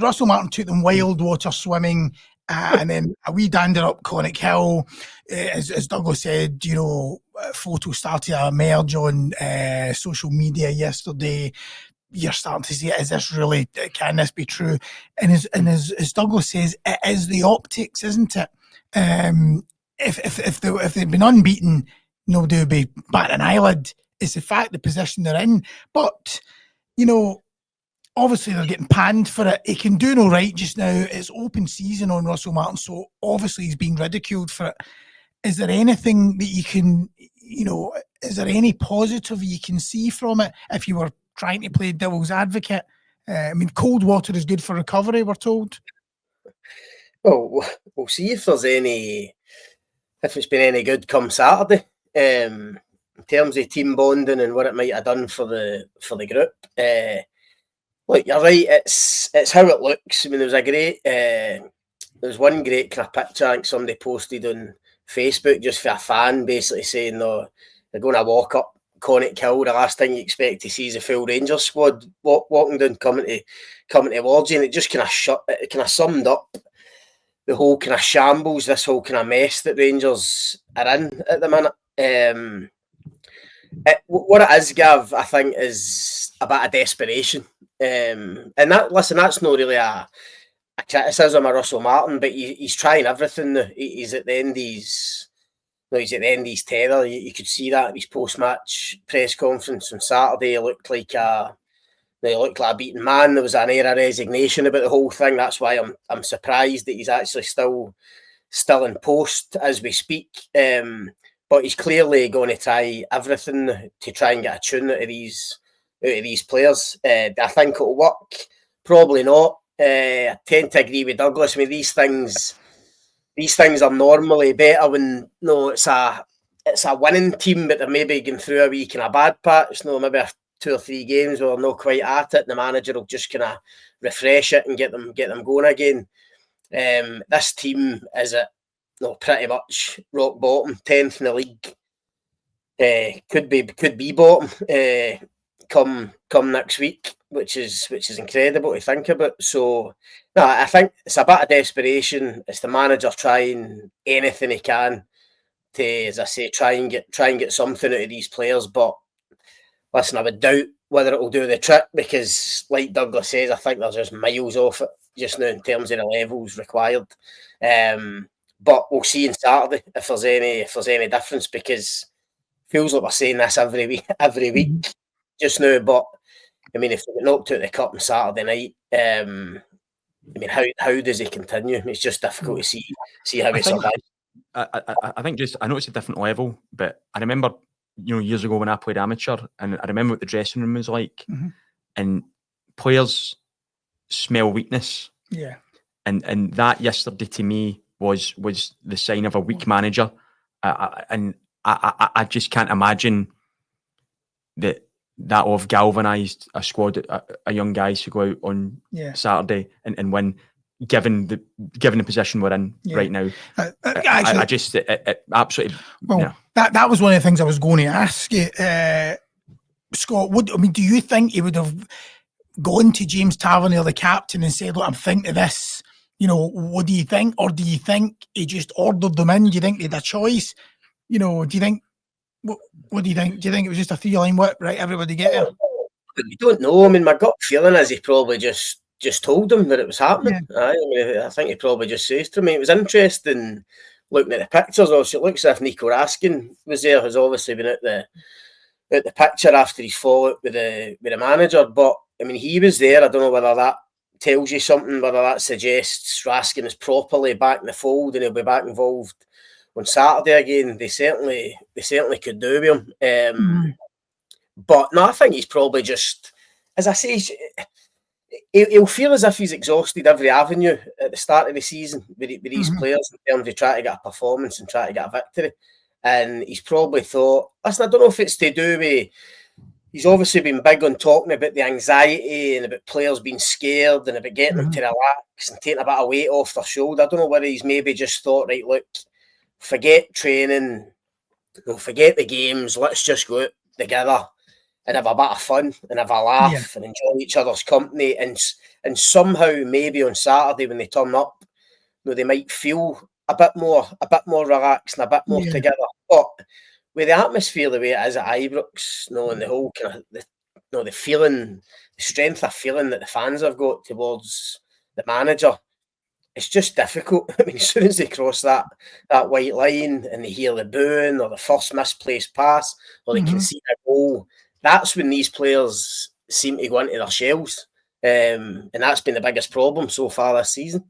Russell Martin took them wildwater swimming, and then a wee dander up Conic Hill. As Douglas said, photos started to emerge on social media yesterday. You're starting to see, is this really, can this be true? And as Douglas says, it is the optics, isn't it? If they'd been unbeaten, nobody would be batting an eyelid. It's the fact, the position they're in. But, obviously they're getting panned for it. He can do no right just now. It's open season on Russell Martin, so obviously he's being ridiculed for it. Is there anything that you can, is there any positive you can see from it if you were trying to play devil's advocate? Cold water is good for recovery, we're told. Well, we'll see if it's been any good come Saturday. In terms of team bonding and what it might have done for the group. Look, you're right. It's how it looks. There was one great kind of picture I think somebody posted on Facebook just for a fan, basically saying they're going to walk up Conic Hill. The last thing you expect to see is a full Rangers squad walking down, coming towards you, and it just kind of summed up the whole kind of shambles, this whole kind of mess that Rangers are in at the minute. What it is, Gav, I think, is a bit of desperation. And that's not really a criticism of Russell Martin, but he's trying everything. He's at the end of his tether. You could see that at his post-match press conference on Saturday. He looked like a beaten man. There was an air of resignation about the whole thing. That's why I'm surprised that he's actually still in post as we speak. But he's clearly going to try everything to try and get a tune out of these players. I think it'll work. Probably not. I tend to agree with Douglas. These things are normally better when it's a winning team, but they're maybe going through a wee kind of bad patch. Maybe 2 or 3 games where they're not quite at it. The manager will just kind of refresh it and get them going again. This team is at pretty much rock bottom, 10th in the league. Could be bottom come next week, which is incredible to think about. So no, I think it's a bit of desperation. It's the manager trying anything he can to, as I say, try and get something out of these players. But listen, I would doubt whether it will do the trick, because like Douglas says, I think they're just miles off it just now in terms of the levels required. But we'll see on Saturday if there's any difference, because it feels like we're saying this every week just now. But if we get knocked out of the cup on Saturday night, how does he continue? It's just difficult to see how he survives. I think I know it's a different level, but I remember years ago when I played amateur, and I remember what the dressing room was like, and players smell weakness. Yeah, and that yesterday to me was the sign of a weak manager, and I just can't imagine that will have galvanised a squad, a young guys to go out on Saturday and win, given the position we're in right now. Actually, I just absolutely. Well, that was one of the things I was going to ask you, Scott. Do you think he would have gone to James Tavernier, the captain, and said, "Look, I'm thinking of this. What do you think?" Or do you think he just ordered them in? Do you think they had a choice? Do you think? What do you think? Do you think it was just a 3-line whip? Right, everybody get there. You don't know. My gut feeling is he probably just told them that it was happening. Yeah. I think he probably just says to me. It was interesting looking at the pictures. Also, it looks as if Nico Raskin was there. Has obviously been at the picture after his fallout with the manager. But he was there. I don't know whether that tells you something, whether that suggests Raskin is properly back in the fold and he'll be back involved on Saturday again. They certainly could do with him. But no, I think he's probably just, as I say, he'll feel as if he's exhausted every avenue at the start of the season with these players in terms of trying to get a performance and try to get a victory. And he's probably thought, listen, I don't know if it's to do with, he's obviously been big on talking about the anxiety and about players being scared and about getting them to relax and taking a bit of weight off their shoulder. I don't know whether he's maybe just thought, right, look, forget training, forget the games, let's just go out together and have a bit of fun and have a laugh and enjoy each other's company, and somehow maybe on Saturday when they turn up, you know, they might feel a bit more relaxed and a bit more together. But with the atmosphere the way it is at Ibrox, you know, and the whole kind of the feeling, the strength of feeling that the fans have got towards the manager, it's just difficult. I mean, as soon as they cross that white line and they hear the booing or the first misplaced pass or they can see a goal, that's when these players seem to go into their shells. And that's been the biggest problem so far this season.